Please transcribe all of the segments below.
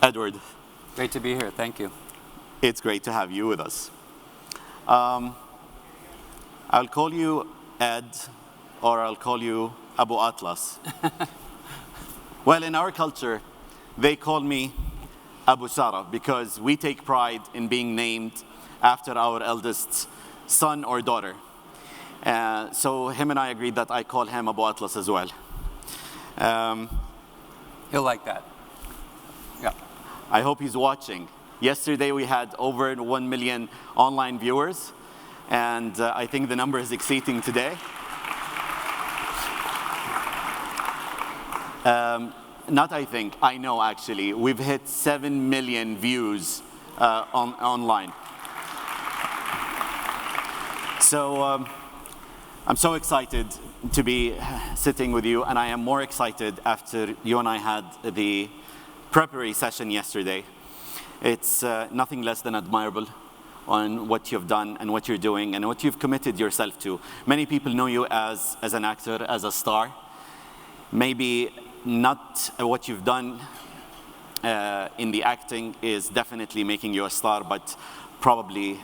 Edward, Great to be here. Thank you. it's great to have you with us. I'll call you Ed, or I'll call you Abu Atlas. Well, in our culture, they call me Abu Sara because we take pride in being named after our eldest son or daughter. So him and I agreed that I call him Abu Atlas as well. He'll like that. Yeah. I hope he's watching. Yesterday we had over 1 million online viewers, and I think the number is exceeding today. Not I think, I know actually. We've hit 7 million views online. So I'm so excited to be sitting with you, and I am more excited after you and I had the preparatory session yesterday. It's nothing less than admirable on what you've done and what you're doing and what you've committed yourself to. Many people know you as an actor, as a star. Maybe not what you've done in the acting is definitely making you a star, but probably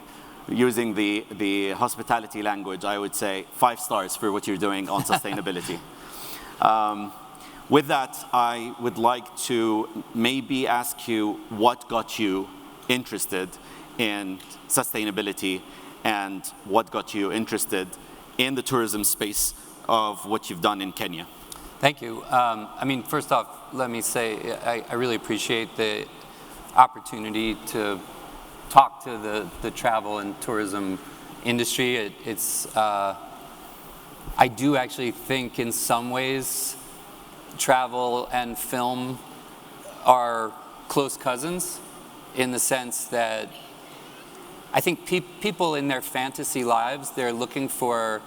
using the hospitality language, I would say 5 stars for what you're doing on sustainability. With that, I would like to maybe ask you what got you interested in sustainability and what got you interested in the tourism space of what you've done in Kenya. Thank you. I mean, first off, let me say I really appreciate the opportunity to talk to the travel and tourism industry. I do actually think in some ways travel and film are close cousins, in the sense that I think people in their fantasy lives, they're looking for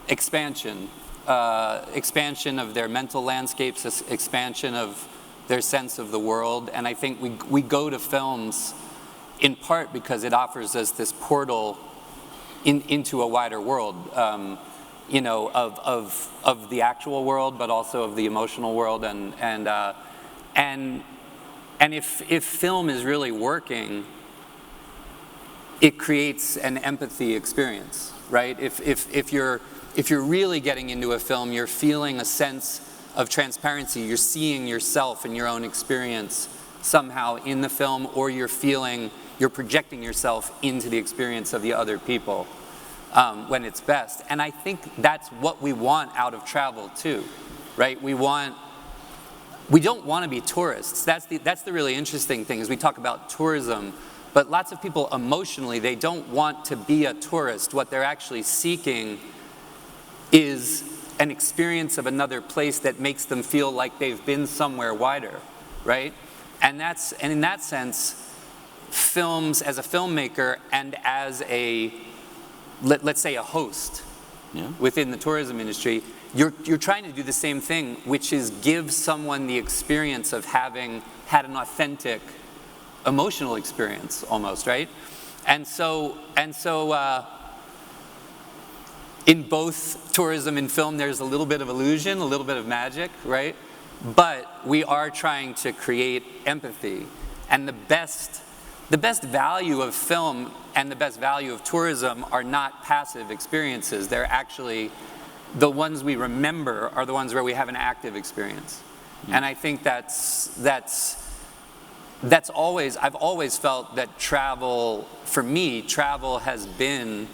expansion of their mental landscapes, expansion of their sense of the world. And I think we go to films in part because it offers us this portal into a wider world, you know, of the actual world, but also of the emotional world. And if film is really working, it creates an empathy experience, right? If you're really getting into a film, you're feeling a sense of transparency. You're seeing yourself and your own experience somehow in the film, or you're projecting yourself into the experience of the other people when it's best. And I think that's what we want out of travel too, right? We don't want to be tourists. That's the really interesting thing, is we talk about tourism, but lots of people emotionally, they don't want to be a tourist. What they're actually seeking is an experience of another place that makes them feel like they've been somewhere wider, right? And in that sense, films, as a filmmaker and as let's say a host within the tourism industry, you're trying to do the same thing, which is give someone the experience of having had an authentic emotional experience almost, right? And so in both tourism and film, there's a little bit of illusion, a little bit of magic, right? But we are trying to create empathy. And the best value of film and the best value of tourism are not passive experiences. They're actually, the ones we remember are the ones where we have an active experience. And I think I've always felt that travel, for me, travel has been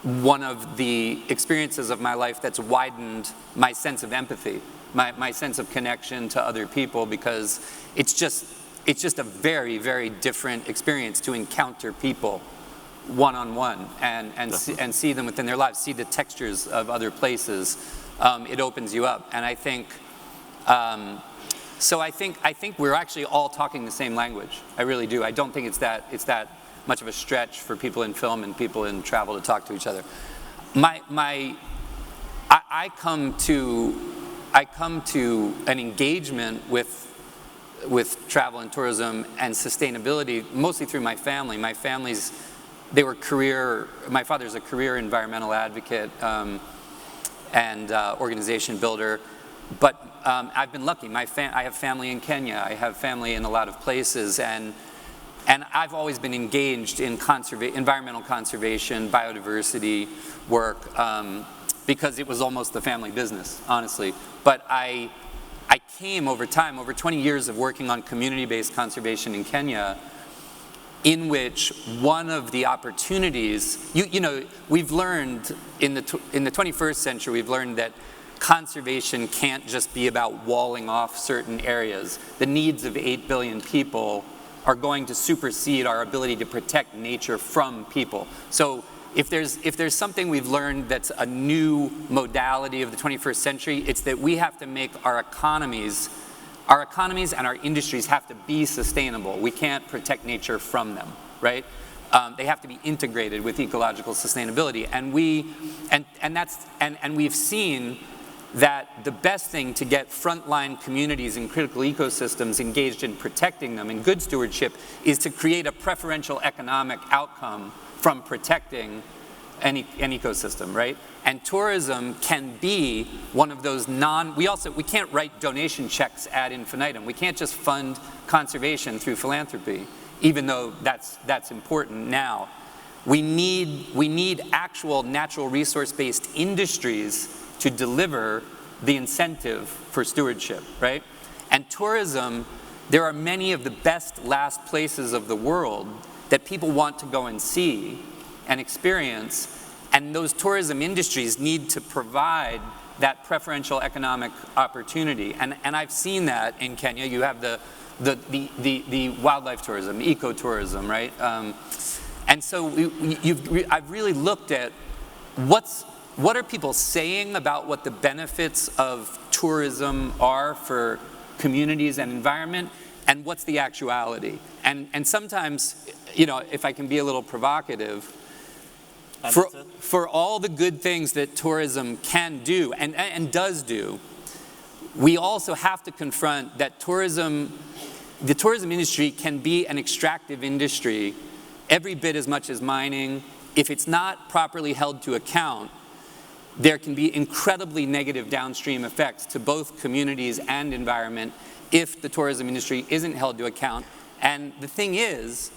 one of the experiences of my life that's widened my sense of empathy, my sense of connection to other people, because it's just a very, very different experience to encounter people one-on-one and see them within their lives, see the textures of other places. It opens you up. And I think, so I think we're actually all talking the same language. I really do. I don't think it's that much of a stretch for people in film and people in travel to talk to each other. I come to an engagement with travel and tourism and sustainability mostly through my family. My family's, my father's a career environmental advocate and organization builder. I've been lucky. I have family in Kenya. I have family in a lot of places, and I've always been engaged in environmental conservation, biodiversity work, because it was almost the family business, honestly. But I came over time, over 20 years of working on community-based conservation in Kenya, in which one of the opportunities, you know, we've learned in the 21st century, we've learned that conservation can't just be about walling off certain areas. The needs of 8 billion people are going to supersede our ability to protect nature from people. So if there's something we've learned that's a new modality of the 21st century, it's that we have to make our economies and our industries have to be sustainable. We can't protect nature from them, right? They have to be integrated with ecological sustainability. And we've seen that the best thing to get frontline communities and critical ecosystems engaged in protecting them in good stewardship is to create a preferential economic outcome from protecting an ecosystem, right? And tourism can be one of those we can't write donation checks ad infinitum. We can't just fund conservation through philanthropy, even though that's important now. We need actual natural resource-based industries to deliver the incentive for stewardship, right? And tourism, there are many of the best last places of the world that people want to go and see and experience, and those tourism industries need to provide that preferential economic opportunity. And I've seen that in Kenya. You have the wildlife tourism, ecotourism, right? And so I've really looked at what are people saying about what the benefits of tourism are for communities and environment, and what's the actuality. And sometimes, you know, if I can be a little provocative, for all the good things that tourism can do and does do, we also have to confront that the tourism industry can be an extractive industry every bit as much as mining. If it's not properly held to account, there can be incredibly negative downstream effects to both communities and environment if the tourism industry isn't held to account. And the thing is,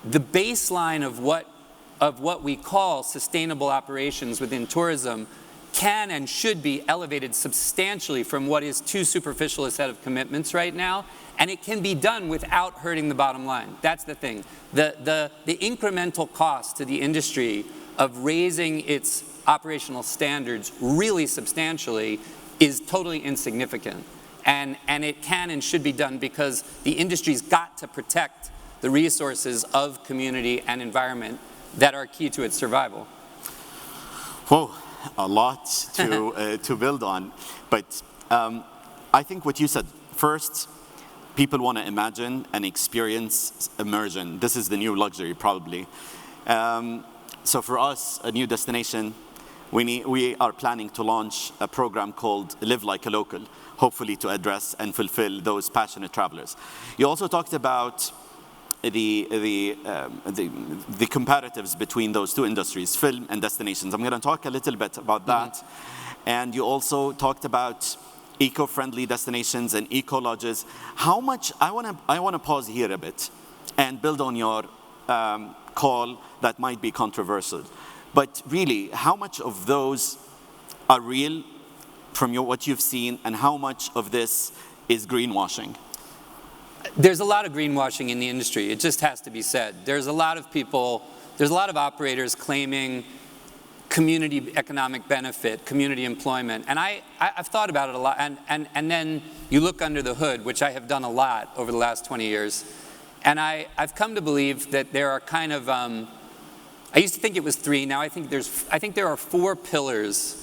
the baseline of what we call sustainable operations within tourism can and should be elevated substantially from what is too superficial a set of commitments right now, and it can be done without hurting the bottom line. That's the thing. The incremental cost to the industry of raising its operational standards really substantially is totally insignificant. And it can and should be done because the industry's got to protect the resources of community and environment that are key to its survival. Whoa, a lot to build on. But I think what you said, first, people want to imagine and experience immersion. This is the new luxury, probably. So for us, a new destination, we are planning to launch a program called Live Like a Local, hopefully to address and fulfill those passionate travelers. You also talked about the comparatives between those two industries, film and destinations. I'm going to talk a little bit about that. Mm-hmm. And you also talked about eco-friendly destinations and eco-lodges. How much, I want to pause here a bit and build on your call that might be controversial. But really, how much of those are real from what you've seen, and how much of this is greenwashing? There's a lot of greenwashing in the industry. It just has to be said. There's a lot of people, there's a lot of operators claiming community economic benefit, community employment. And I've thought about it a lot. And then you look under the hood, which I have done a lot over the last 20 years. And I've come to believe that there are kind of, I used to think it was 3. Now I think there are 4 pillars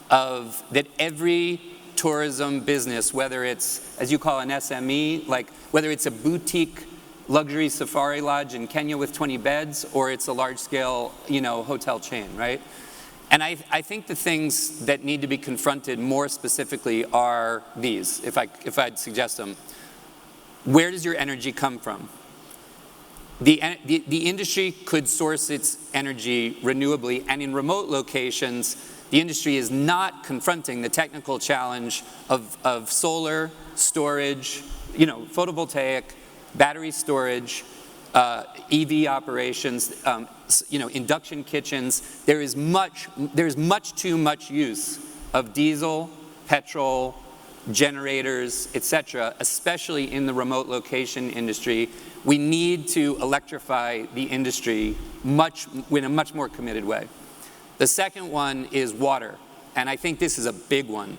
of that every tourism business, whether it's, as you call an SME, like whether it's a boutique luxury safari lodge in Kenya with 20 beds, or it's a large-scale, hotel chain, right? And I think the things that need to be confronted more specifically are these, if I'd suggest them. Where does your energy come from? The industry could source its energy renewably, and in remote locations, the industry is not confronting the technical challenge of solar storage, photovoltaic, battery storage, EV operations, induction kitchens. There is much too much use of diesel, petrol, generators, etc., especially in the remote location industry. We need to electrify the industry in a much more committed way. The second one is water, and I think this is a big one.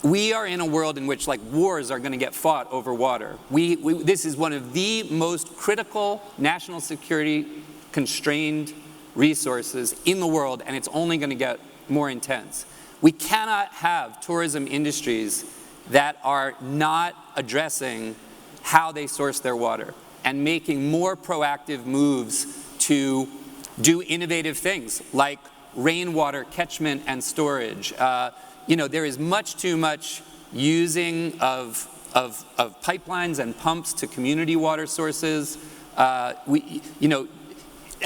We are in a world in which wars are going to get fought over water. This is one of the most critical national security constrained resources in the world, and it's only going to get more intense. We cannot have tourism industries that are not addressing how they source their water and making more proactive moves to do innovative things like rainwater catchment and storage. There is much too much using of pipelines and pumps to community water sources.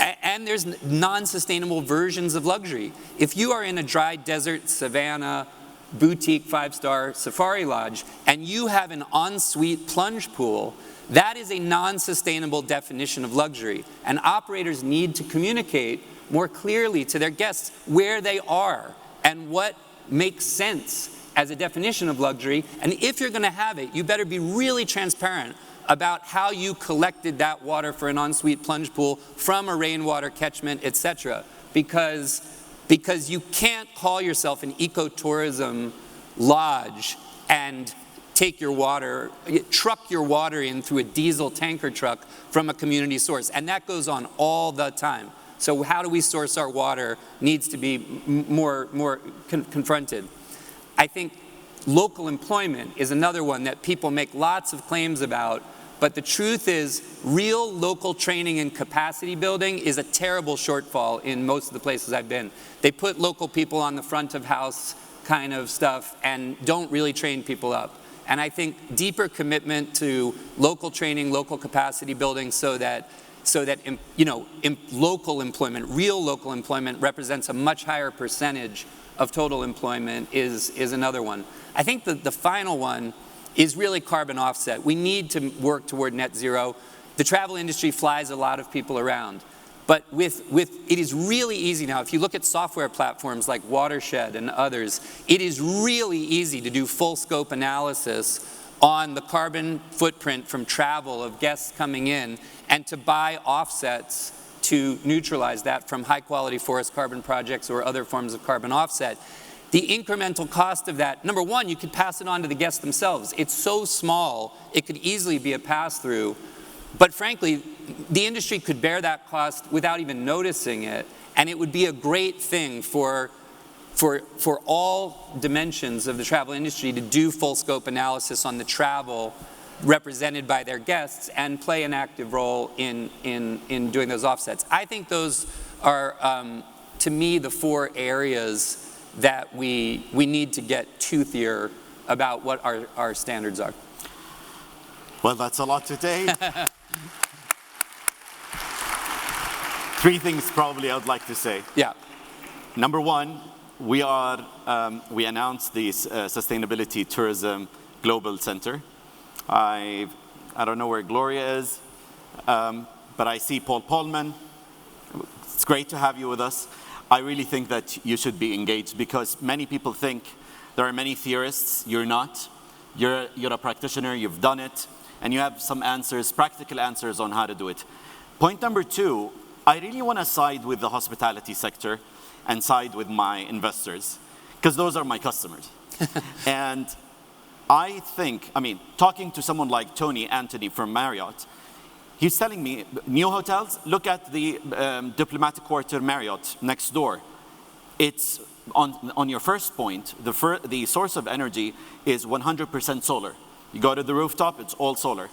And there's non-sustainable versions of luxury. If you are in a dry desert savanna boutique 5-star safari lodge and you have an ensuite plunge pool, that is a non-sustainable definition of luxury. And operators need to communicate more clearly to their guests where they are and what makes sense as a definition of luxury. And if you're going to have it, you better be really transparent about how you collected that water for an ensuite plunge pool from a rainwater catchment, etc. Because you can't call yourself an ecotourism lodge and take your water, truck your water in through a diesel tanker truck from a community source. And that goes on all the time. So how do we source our water needs to be more confronted. I think local employment is another one that people make lots of claims about, but the truth is real local training and capacity building is a terrible shortfall in most of the places I've been. They put local people on the front of house kind of stuff and don't really train people up. And I think deeper commitment to local training, local capacity building so that local employment, real local employment represents a much higher percentage of total employment is another one. I think the final one is really carbon offset. We need to work toward net zero. The travel industry flies a lot of people around. But it is really easy now. If you look at software platforms like Watershed and others, it is really easy to do full scope analysis on the carbon footprint from travel of guests coming in and to buy offsets to neutralize that from high quality forest carbon projects or other forms of carbon offset. The incremental cost of that, number one, you could pass it on to the guests themselves. It's so small, it could easily be a pass-through. But frankly, the industry could bear that cost without even noticing it, and it would be a great thing for all dimensions of the travel industry to do full scope analysis on the travel represented by their guests and play an active role in doing those offsets. I think those are, to me, the 4 areas that we need to get toothier about what our standards are. Well, that's a lot to take. 3 things probably I'd like to say. Yeah. Number 1, we announced the Sustainability Tourism Global Center. I don't know where Gloria is, but I see Paul Polman. It's great to have you with us. I really think that you should be engaged because many people think there are many theorists. You're not. You're a practitioner. You've done it, and you have some answers, practical answers on how to do it. Point number 2, I really want to side with the hospitality sector and side with my investors because those are my customers. And I think, talking to someone like Tony Anthony from Marriott, he's telling me, new hotels, look at the Diplomatic Quarter Marriott next door. It's, on your first point, the source of energy is 100% solar. You go to the rooftop, it's all solar.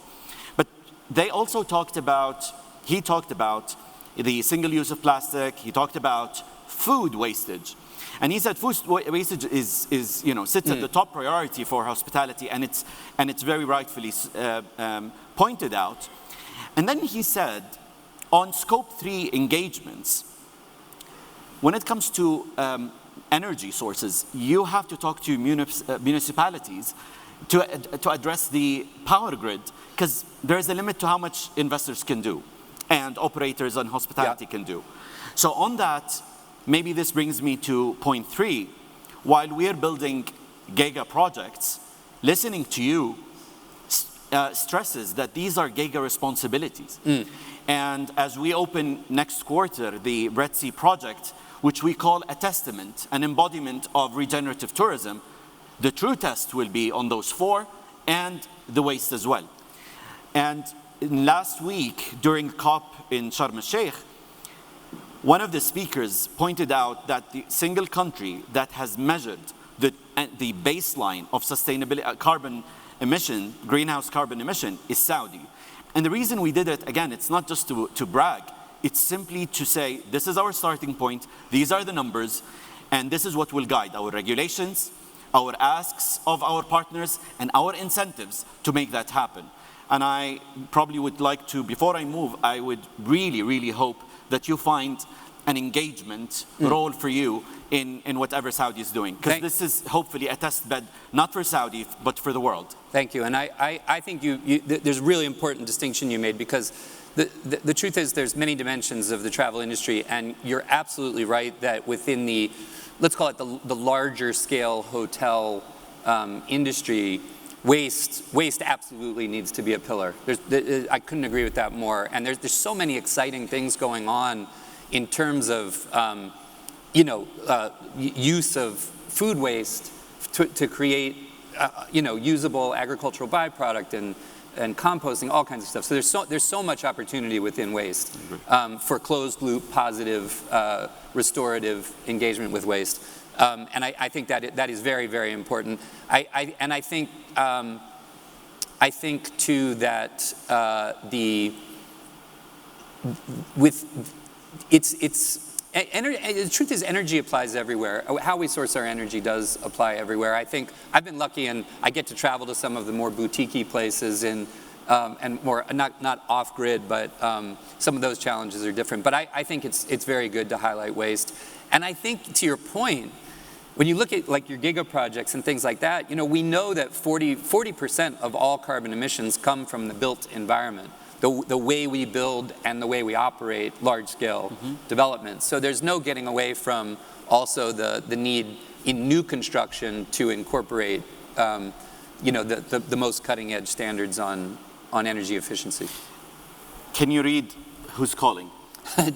But they also he talked about the single use of plastic, he talked about food wastage. And he said food wastage is sits at the top priority for hospitality, and it's very rightfully pointed out. And then he said, on scope 3 engagements, when it comes to energy sources, you have to talk to municipalities to address the power grid, because there is a limit to how much investors can do and operators and hospitality can do. So on that, maybe this brings me to point 3. While we are building giga projects, listening to you stresses that these are giga responsibilities. And as we open next quarter the Red Sea project, which we call a testament, an embodiment of regenerative tourism, the true test will be on those 4 and the waste as well. And last week during COP in Sharm el-Sheikh, one of the speakers pointed out that the single country that has measured the baseline of sustainability carbon emission, greenhouse carbon emission, is Saudi. And the reason we did it, again, it's not just to brag, it's simply to say, this is our starting point, these are the numbers, and this is what will guide our regulations, our asks of our partners, and our incentives to make that happen. And I probably would like to, before I move, I would really, really hope that you find an engagement role for you in whatever Saudi is doing. Because this is hopefully a test bed, not for Saudi, but for the world. Thank you. And I think there's a really important distinction you made, because the truth is there's many dimensions of the travel industry, and you're absolutely right that within the, let's call it the larger scale hotel industry, waste absolutely needs to be a pillar. I couldn't agree with that more. And there's so many exciting things going on in terms of use of food waste to create usable agricultural byproduct and composting, all kinds of stuff. So there's so much opportunity within waste for closed loop, positive, restorative engagement with waste. And I think that is very, very important. I think too that the truth is energy applies everywhere. How we source our energy does apply everywhere. I think I've been lucky, and I get to travel to some of the more boutique-y places and more not off grid, but some of those challenges are different. But I think it's very good to highlight waste. And I think, to your point, when you look at like your giga projects and things like that, we know that 40% of all carbon emissions come from the built environment, the way we build and the way we operate large-scale development. So there's no getting away from also the need in new construction to incorporate the most cutting-edge standards on energy efficiency. Can you read who's calling?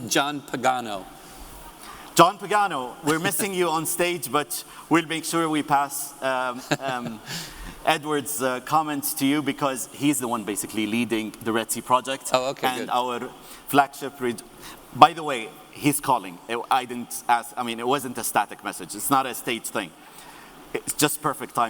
John Pagano. John Pagano, we're missing you on stage, but we'll make sure we pass Edward's comments to you, because he's the one basically leading the Red Sea project. Oh, okay, and good. Our flagship. By the way, he's calling. I didn't ask. I mean, it wasn't a static message. It's not a stage thing. It's just perfect timing,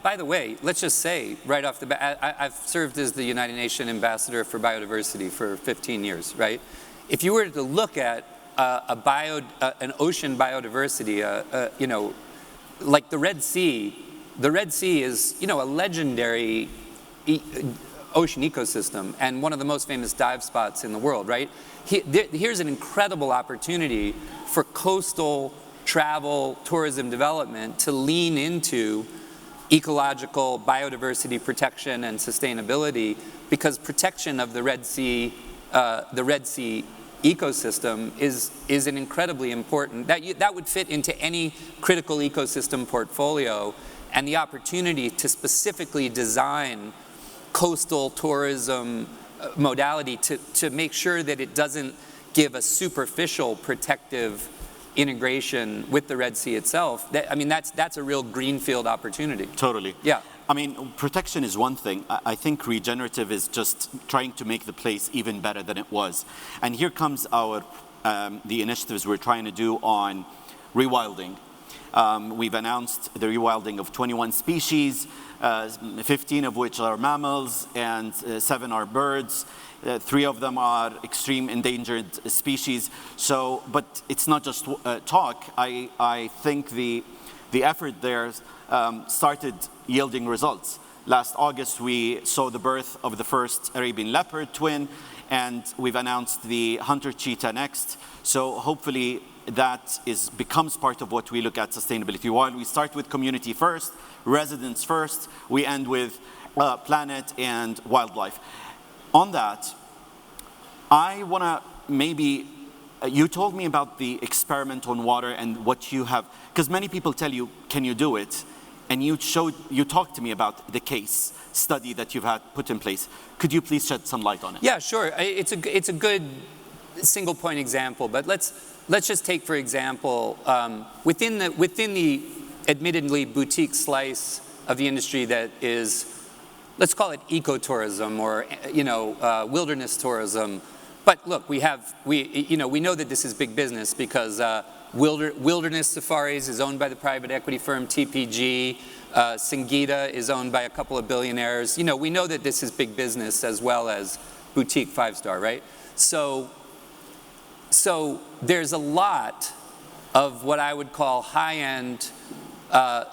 By the way, let's just say right off the bat, I've served as the United Nations ambassador for biodiversity for 15 years, right? If you were to look at an ocean biodiversity, like the Red Sea is, a legendary ocean ecosystem and one of the most famous dive spots in the world, right? Here's an incredible opportunity for coastal travel, tourism development to lean into ecological biodiversity protection and sustainability, because protection of the Red Sea ecosystem is an incredibly important, that would fit into any critical ecosystem portfolio, and the opportunity to specifically design coastal tourism modality to make sure that it doesn't give a superficial protective integration with the Red Sea itself. That's a real greenfield opportunity. Totally. Yeah. I mean, protection is one thing. I think regenerative is just trying to make the place even better than it was. And here comes the initiatives we're trying to do on rewilding. We've announced the rewilding of 21 species, 15 of which are mammals and 7 are birds. 3 of them are extreme endangered species. But it's not just talk. I think the effort there started yielding results. Last August, we saw the birth of the first Arabian leopard twin, and we've announced the hunter cheetah next. So hopefully, that becomes part of what we look at sustainability. While we start with community first, residents first, we end with planet and wildlife. On that, I want to maybe, you told me about the experiment on water and what you have, because many people tell you, can you do it? And you talked to me about the case study that you've had put in place. Could you please shed some light on it? Yeah, sure. It's a good single point example, but let's just take, for example, within the admittedly boutique slice of the industry that is, let's call it ecotourism or wilderness tourism. But look, we know that this is big business because Wilderness Safaris is owned by the private equity firm TPG. Singita is owned by a couple of billionaires. We know that this is big business as well as boutique five-star, right? So there's a lot of what I would call high-end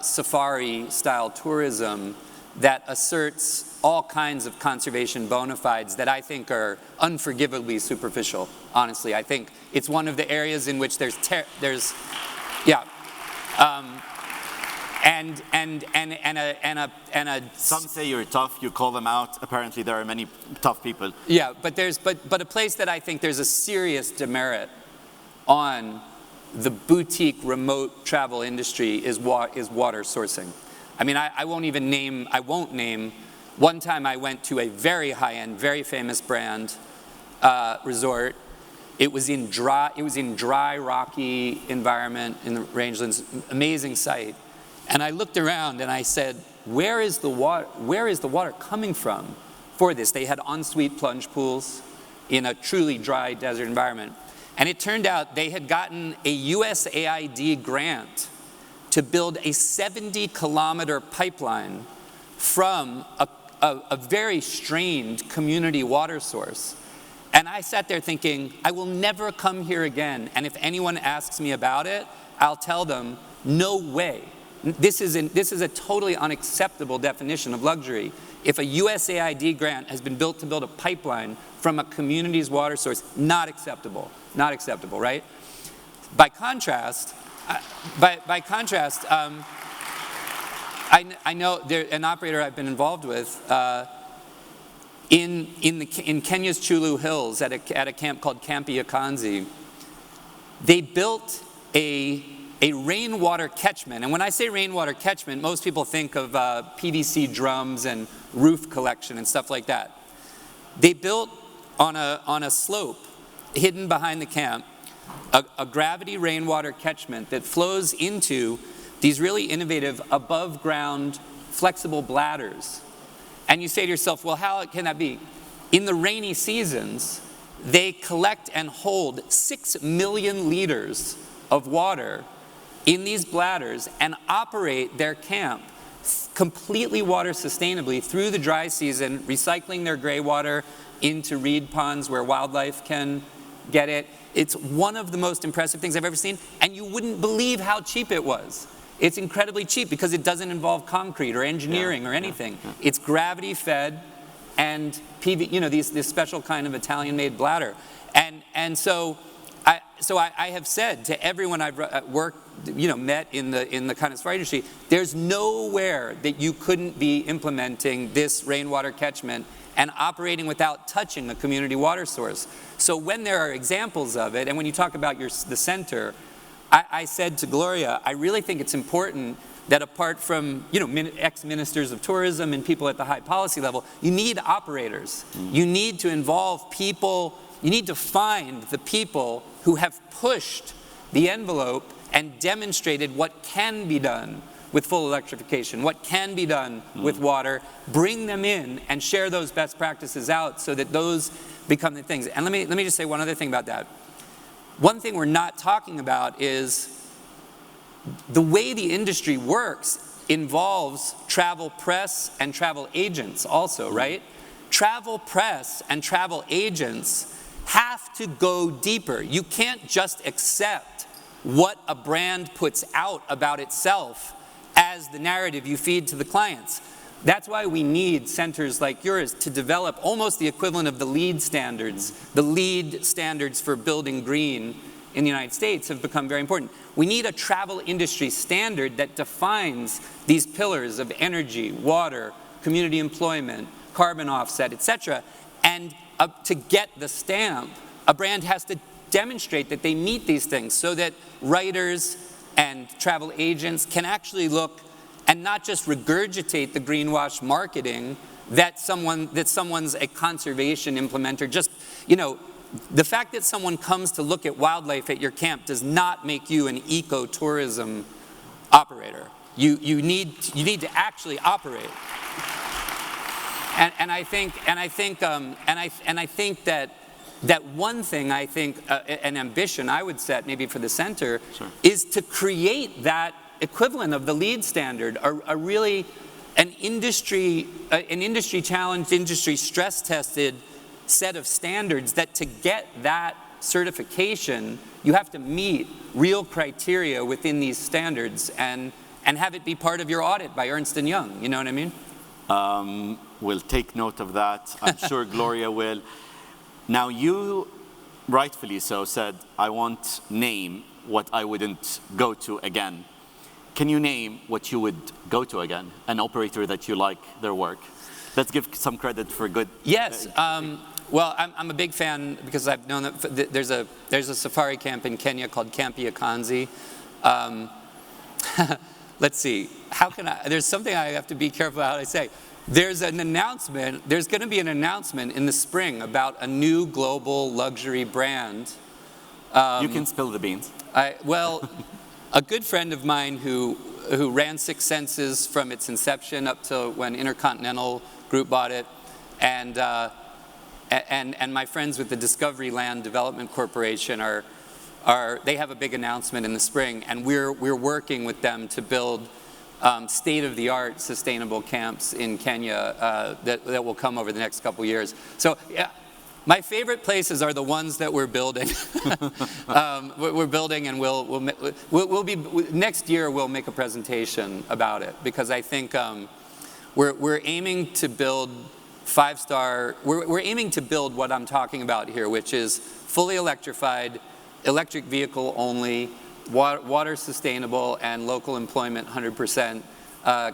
safari-style tourism that asserts all kinds of conservation bona fides that I think are unforgivably superficial, honestly. I think it's one of the areas in which and some say you're tough, you call them out. Apparently there are many tough people. Yeah, but a place that I think there's a serious demerit on the boutique remote travel industry is water sourcing. I mean, I won't name. One time I went to a very high-end, very famous brand resort. It was in dry, rocky environment in the rangelands, amazing site. And I looked around and I said, where is the water coming from for this? They had ensuite plunge pools in a truly dry desert environment. And it turned out they had gotten a USAID grant to build a 70-kilometer pipeline from a very strained community water source. And I sat there thinking, I will never come here again. And if anyone asks me about it, I'll tell them, no way. This is a totally unacceptable definition of luxury. If a USAID grant has been built to build a pipeline from a community's water source, not acceptable, right? By contrast, I know an operator I've been involved with in Kenya's Chulu Hills at a camp called Camp Yakanzi. They built a rainwater catchment, and when I say rainwater catchment, most people think of PVC drums and roof collection and stuff like that. They built on a slope hidden behind the camp a gravity rainwater catchment that flows into these really innovative above-ground flexible bladders. And you say to yourself, well, how can that be? In the rainy seasons, they collect and hold 6 million liters of water in these bladders and operate their camp completely water sustainably through the dry season, recycling their gray water into reed ponds where wildlife can get it. It's one of the most impressive things I've ever seen, and you wouldn't believe how cheap it was. It's incredibly cheap because it doesn't involve concrete or engineering or anything. It's gravity fed and this special kind of Italian-made bladder. And so I have said to everyone I've met in the kind of safari industry, there's nowhere that you couldn't be implementing this rainwater catchment and operating without touching a community water source. So when there are examples of it, and when you talk about the center, I said to Gloria, I really think it's important that apart from ex-ministers of tourism and people at the high policy level, you need operators. You need to involve people. You need to find the people who have pushed the envelope and demonstrated what can be done with full electrification, what can be done with water, bring them in and share those best practices out so that those become the things. And let me just say one other thing about that. One thing we're not talking about is the way the industry works involves travel press and travel agents also, right? Travel press and travel agents have to go deeper. You can't just accept what a brand puts out about itself as the narrative you feed to the clients. That's why we need centers like yours to develop almost the equivalent of the LEED standards for building green in the United States have become very important. We need a travel industry standard that defines these pillars of energy, water, community employment, carbon offset, etc. And to get the stamp, a brand has to demonstrate that they meet these things so that writers and travel agents can actually look and not just regurgitate the greenwash marketing that someone's a conservation implementer. Just, the fact that someone comes to look at wildlife at your camp does not make you an ecotourism operator. You need to actually operate. And I think that one thing an ambition I would set maybe for the center is to create that equivalent of the LEED standard, an industry challenged, industry stress tested set of standards that to get that certification, you have to meet real criteria within these standards and have it be part of your audit by Ernst & Young, you know what I mean? We'll take note of that. I'm sure Gloria will. Now you, rightfully so, said, I won't name what I wouldn't go to again. Can you name what you would go to again? An operator that you like their work? Let's give some credit for good. Yes. Well, I'm a big fan because I've known that there's a safari camp in Kenya called Camp Yakanzi. Let's see. There's something I have to be careful how I say. There's going to be an announcement in the spring about a new global luxury brand. You can spill the beans. Well, a good friend of mine who ran Six Senses from its inception up to when Intercontinental Group bought it, and my friends with the Discovery Land Development Corporation they have a big announcement in the spring, and we're working with them to build state-of-the-art sustainable camps in Kenya that will come over the next couple years. So yeah, my favorite places are the ones that we're building. We're building, and we'll be next year. We'll make a presentation about it because I think we're aiming to build five-star. We're aiming to build what I'm talking about here, which is fully electrified, electric vehicle only, water sustainable, and local employment 100%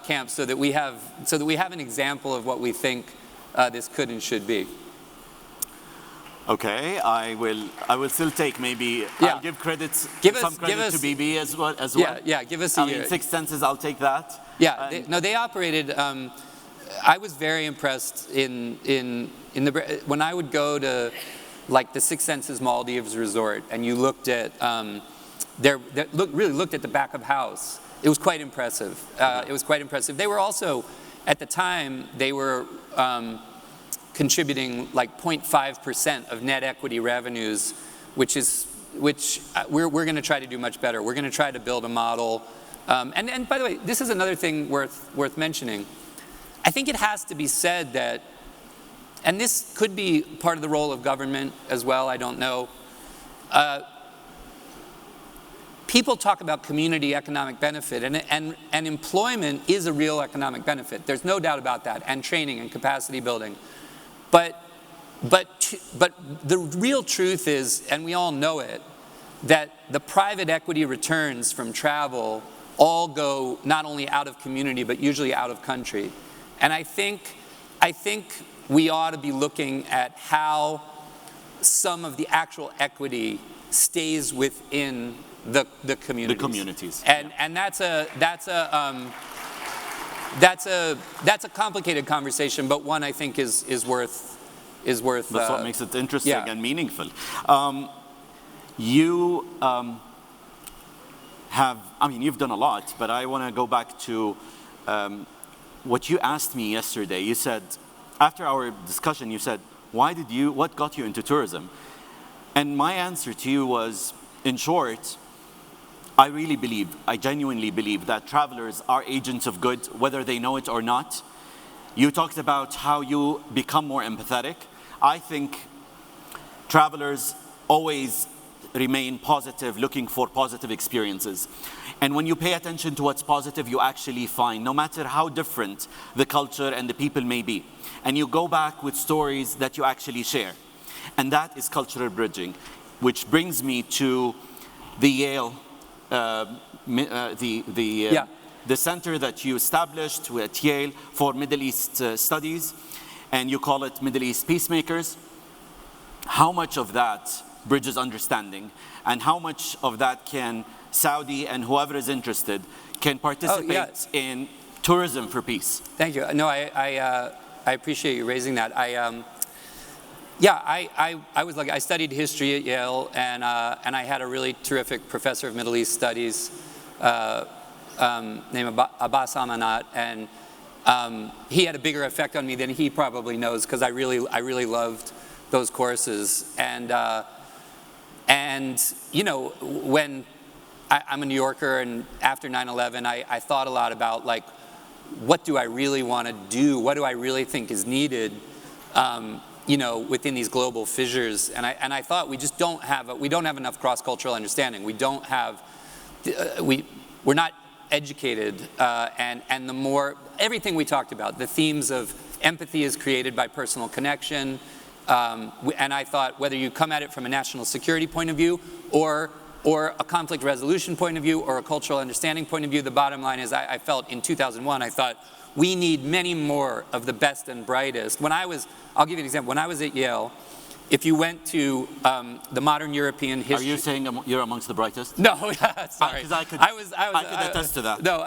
camps, so that we have an example of what we think this could and should be. Okay, I will still take maybe. Yeah. I'll give some credit to BB as well. Yeah. Give us a year. Six Senses, I'll take that. Yeah. They operated. I was very impressed when I would go to like the Six Senses Maldives resort, and you looked at really looked at the back of house. It was quite impressive. They were also, at the time, they were contributing like 0.5% of net equity revenues, which we're going to try to do much better. We're going to try to build a model. And by the way, this is another thing worth mentioning. I think it has to be said that, and this could be part of the role of government as well, I don't know. People talk about community economic benefit, and employment is a real economic benefit. There's no doubt about that, and training and capacity building. But the real truth is, and we all know it, that the private equity returns from travel all go not only out of community, but usually out of country. And I think we ought to be looking at how some of the actual equity stays within the communities. The communities. And that's a complicated conversation, but one I think is worth. That's what makes it interesting and meaningful. You've done a lot, but I want to go back to what you asked me yesterday. You said, after our discussion, you said, what got you into tourism? And my answer to you was, in short, I genuinely believe that travelers are agents of good, whether they know it or not. You talked about how you become more empathetic. I think travelers always remain positive, looking for positive experiences. And when you pay attention to what's positive, you actually find, no matter how different the culture and the people may be. And you go back with stories that you actually share. And that is cultural bridging. which brings me to the Yale, the center that you established at Yale for Middle East studies, and you call it Middle East Peacemakers. How much of that bridges understanding, and how much of that can Saudi and whoever is interested can participate in tourism for peace? Thank you. No, I appreciate you raising that. I was lucky. I studied history at Yale, and I had a really terrific professor of Middle East studies named Abbas Amanat, and he had a bigger effect on me than he probably knows, because I really loved those courses. And you know, when I'm a New Yorker, and after 9/11, I thought a lot about, like, what do I really want to do? What do I really think is needed? You know, within these global fissures, and I thought we just don't have enough cross-cultural understanding. We don't have, we're not educated, and the more everything we talked about, the themes of empathy is created by personal connection, and I thought whether you come at it from a national security point of view, or a conflict resolution point of view, or a cultural understanding point of view, the bottom line is I felt in 2001, I thought we need many more of the best and brightest. I'll give you an example. When I was at Yale, if you went to the modern European history... Are you saying you're amongst the brightest? No, sorry. I could attest to that. No,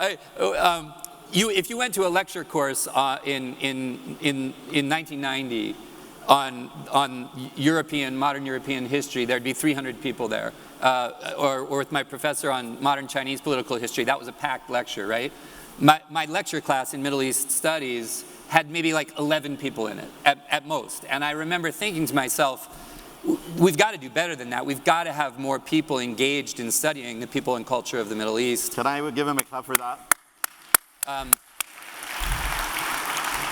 if you went to a lecture course in 1990 on modern European history, there'd be 300 people there. Or with my professor on modern Chinese political history, that was a packed lecture, right? My lecture class in Middle East Studies had maybe like 11 people in it, at most. And I remember thinking to myself, we've got to do better than that. We've got to have more people engaged in studying the people and culture of the Middle East. Can I give him a clap for that?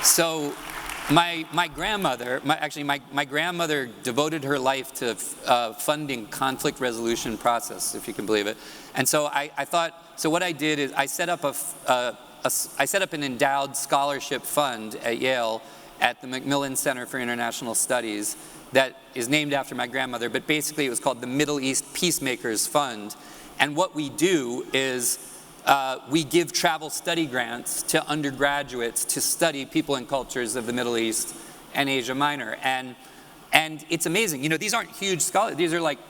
So my grandmother, my grandmother devoted her life to funding conflict resolution process, if you can believe it. And so I thought, so what I did is I set up an endowed scholarship fund at Yale at the Macmillan Center for International Studies that is named after my grandmother, but basically it was called the Middle East Peacemakers Fund. And what we do is we give travel study grants to undergraduates to study people and cultures of the Middle East and Asia Minor. And it's amazing. You know, these aren't huge scholars. These are like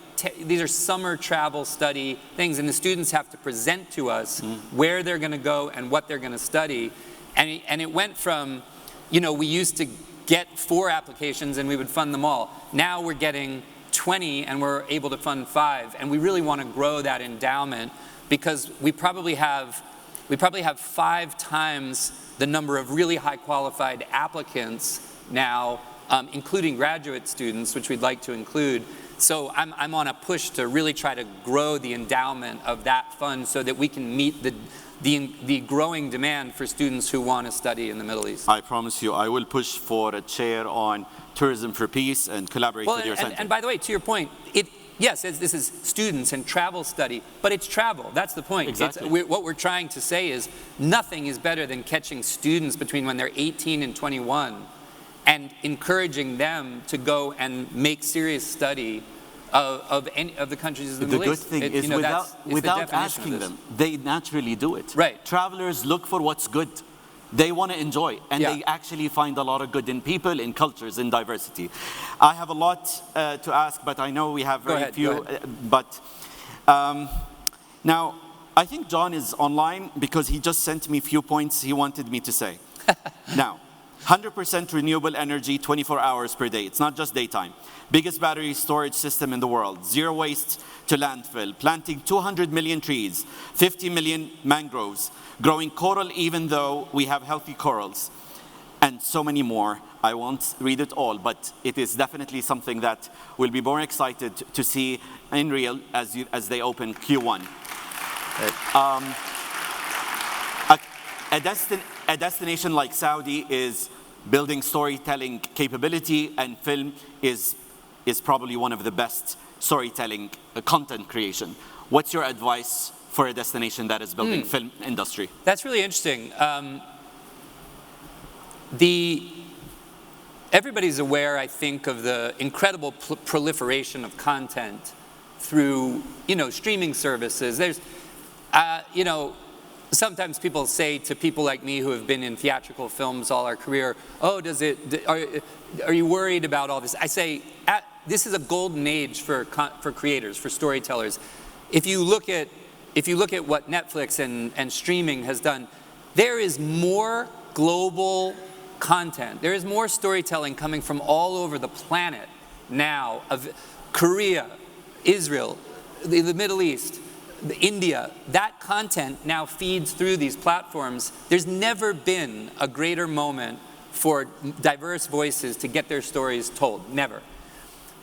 these are summer travel study things, and the students have to present to us where they're going to go and what they're going to study. And it went from, you know, we used to get 4 applications and we would fund them all. Now we're getting 20 and we're able to fund 5, and we really want to grow that endowment, because we probably have 5 times the number of really high qualified applicants now, including graduate students, which we'd like to include. So I'm on a push to really try to grow the endowment of that fund so that we can meet the growing demand for students who want to study in the Middle East. I promise you, I will push for a chair on tourism for peace and collaborate with your center. And by the way, to your point, yes, this is students and travel study, but it's travel. That's the point. Exactly. What we're trying to say is nothing is better than catching students between when they're 18 and 21 and encouraging them to go and make serious study of any of the countries of the Middle East. The good thing is, without asking them, they naturally do it. Right. Travelers look for what's good. They want to enjoy, and they actually find a lot of good in people, in cultures, in diversity. I have a lot to ask, but I know we have very few. But now, I think John is online because he just sent me a few points he wanted me to say. Now, 100% renewable energy, 24 hours per day. It's not just daytime. Biggest battery storage system in the world. Zero waste to landfill. Planting 200 million trees. 50 million mangroves. Growing coral even though we have healthy corals. And so many more. I won't read it all, but it is definitely something that we'll be more excited to see in real as they open Q1. A destination like Saudi is building storytelling capability, and film is probably one of the best storytelling content creation. What's your advice for a destination that is building film industry? That's really interesting. Everybody's aware, I think, of the incredible proliferation of content through, streaming services. There's, sometimes people say to people like me who have been in theatrical films all our career, oh, are you worried about all this? I say, this is a golden age for creators, for storytellers. If you look at what Netflix and streaming has done, there is more global content. There is more storytelling coming from all over the planet now, of Korea, Israel, the Middle East, India. That content now feeds through these platforms. There's never been a greater moment for diverse voices to get their stories told, never.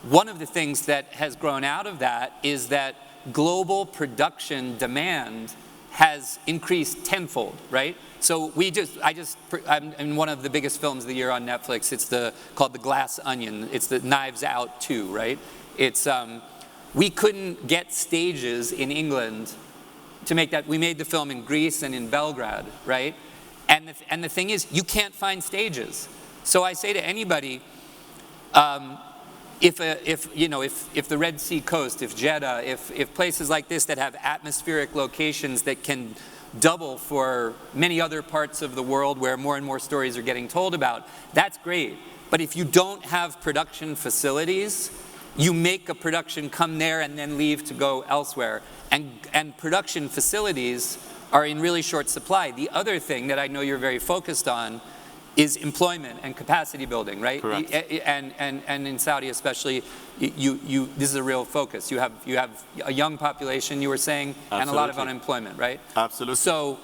One of the things that has grown out of that is that global production demand has increased tenfold, right? So I'm in one of the biggest films of the year on Netflix. It's called The Glass Onion. It's the Knives Out 2, right? It's, we couldn't get stages in England to make that. We made the film in Greece and in Belgrade, right? And the thing is, you can't find stages. So I say to anybody, if the Red Sea coast, if Jeddah, if places like this that have atmospheric locations that can double for many other parts of the world where more and more stories are getting told about, that's great. But if you don't have production facilities, you make a production come there and then leave to go elsewhere. And production facilities are in really short supply. The other thing that I know you're very focused on is employment and capacity building, right? Correct. And in Saudi especially, this is a real focus. You have a young population, you were saying, Absolutely. and a lot of unemployment, right? Absolutely. So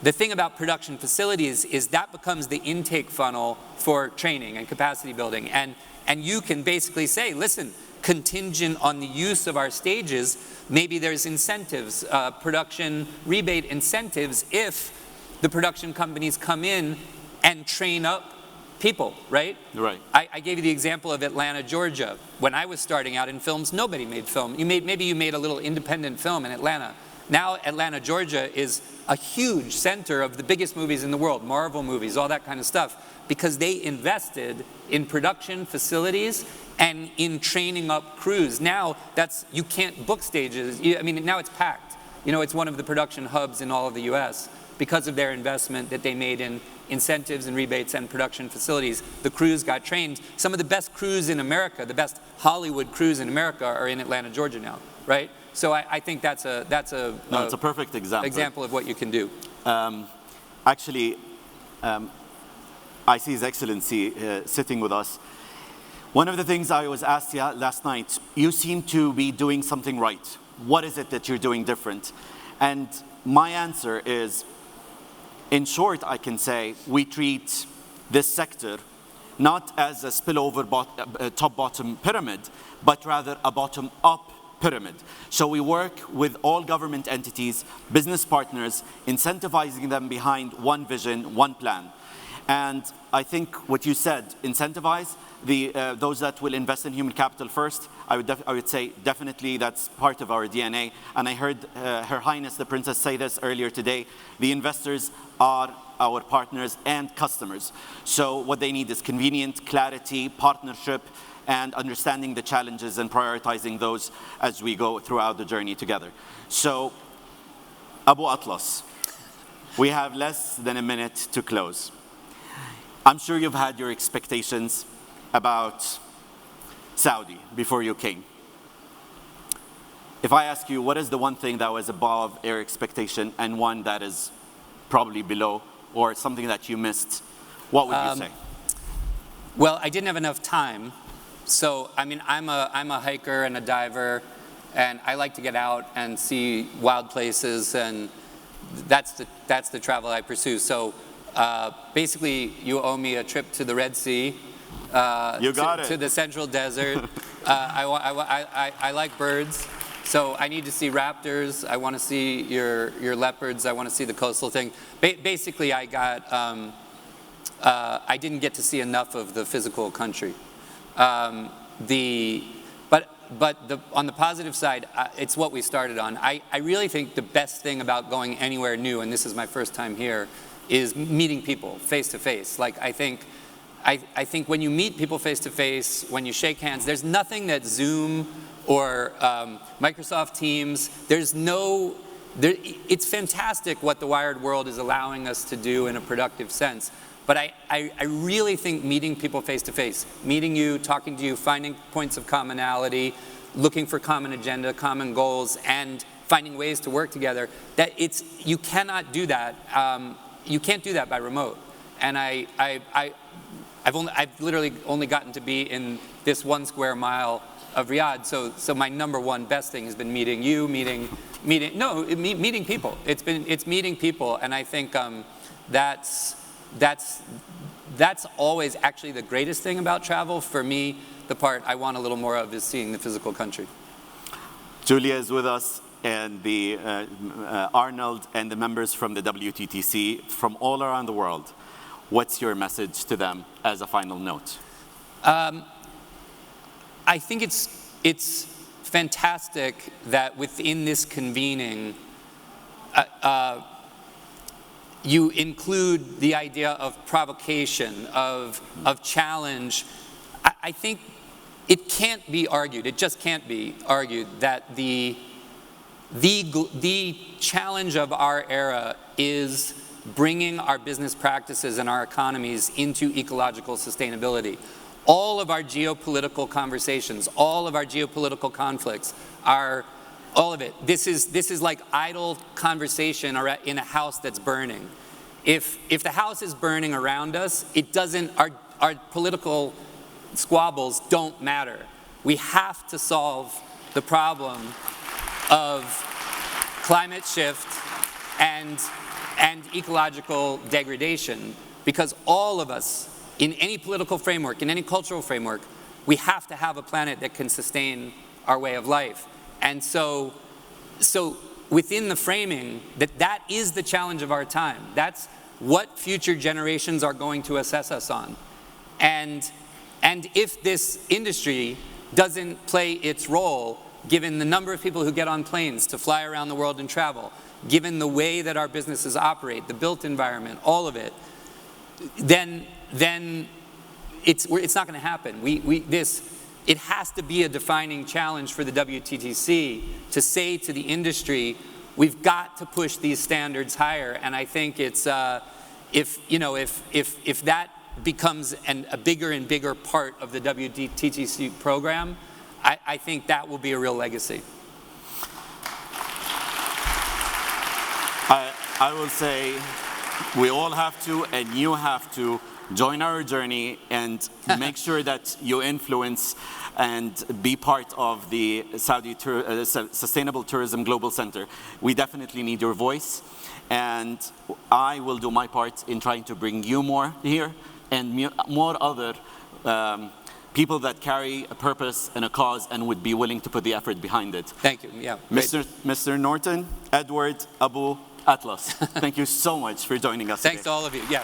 the thing about production facilities is that becomes the intake funnel for training and capacity building. And you can basically say, listen, contingent on the use of our stages, maybe there's incentives, production rebate incentives if the production companies come in and train up people, right? Right. I gave you the example of Atlanta, Georgia. When I was starting out in films, nobody made film. Maybe you made a little independent film in Atlanta. Now Atlanta, Georgia is a huge center of the biggest movies in the world, Marvel movies, all that kind of stuff, because they invested in production facilities and in training up crews. Now you can't book stages. Now it's packed. It's one of the production hubs in all of the US because of their investment that they made in incentives and rebates and production facilities. The crews got trained. Some of the best crews in America, the best Hollywood crews in America, are in Atlanta, Georgia now, right? So I think that's a perfect example of what you can do. Actually, I see His Excellency sitting with us. One of the things I was asked last night, you seem to be doing something right. What is it that you're doing different? And my answer is, in short, I can say we treat this sector not as a spillover top-bottom pyramid, but rather a bottom-up pyramid. So we work with all government entities, business partners, incentivizing them behind one vision, one plan. And I think what you said, incentivize those that will invest in human capital first, I would say definitely that's part of our DNA. And I heard Her Highness the Princess say this earlier today, the investors are our partners and customers. So what they need is convenient, clarity, partnership, and understanding the challenges and prioritizing those as we go throughout the journey together. So, Abu Atlas, we have less than a minute to close. I'm sure you've had your expectations about Saudi before you came. If I ask you, what is the one thing that was above your expectation and one that is probably below, or something that you missed, what would you say? Well, I didn't have enough time. So, I'm a hiker and a diver, and I like to get out and see wild places, and that's the travel I pursue. So, basically, you owe me a trip to the Red Sea, to the Central Desert. I like birds, so I need to see raptors. I want to see your leopards. I want to see the coastal thing. Basically, I didn't get to see enough of the physical country. On the positive side, it's what we started on. I really think the best thing about going anywhere new, and this is my first time here, is meeting people face to face. Like I think when you meet people face to face, when you shake hands, there's nothing that Zoom or Microsoft Teams. It's fantastic what the wired world is allowing us to do in a productive sense. But I really think meeting people face to face, meeting you, talking to you, finding points of commonality, looking for common agenda, common goals, and finding ways to work together, you cannot do that. You can't do that by remote. And I've literally only gotten to be in this 1 square mile of Riyadh. So my number one best thing has been meeting you, meeting people. It's meeting people, and I think that's always actually the greatest thing about travel. For me, the part I want a little more of is seeing the physical country. Julia is with us, and the Arnold and the members from the WTTC from all around the world. What's your message to them as a final note? I think it's fantastic that within this convening, you include the idea of provocation, of challenge. I think it can't be argued, it just can't be argued that the challenge of our era is bringing our business practices and our economies into ecological sustainability. All of our geopolitical conversations, all of our geopolitical conflicts all of it. This is like idle conversation in a house that's burning. If the house is burning around us, our political squabbles don't matter. We have to solve the problem of climate shift and ecological degradation, because all of us, in any political framework, in any cultural framework, we have to have a planet that can sustain our way of life. And so within the framing, that is the challenge of our time. That's what future generations are going to assess us on. And if this industry doesn't play its role, given the number of people who get on planes to fly around the world and travel, given the way that our businesses operate, the built environment, all of it, then it's not going to happen. It has to be a defining challenge for the WTTC to say to the industry, we've got to push these standards higher. And I think it's if that becomes a bigger and bigger part of the WTTC program, I think that will be a real legacy. I will say we all have to, and you have to, join our journey and make sure that you influence and be part of the Saudi Sustainable Tourism Global Center. We definitely need your voice, and I will do my part in trying to bring you more here and more other people that carry a purpose and a cause and would be willing to put the effort behind it. Thank you. Yeah. Mr. Norton, Edward, Abu, Atlas, thank you so much for joining us Thanks today. to all of you. Yeah.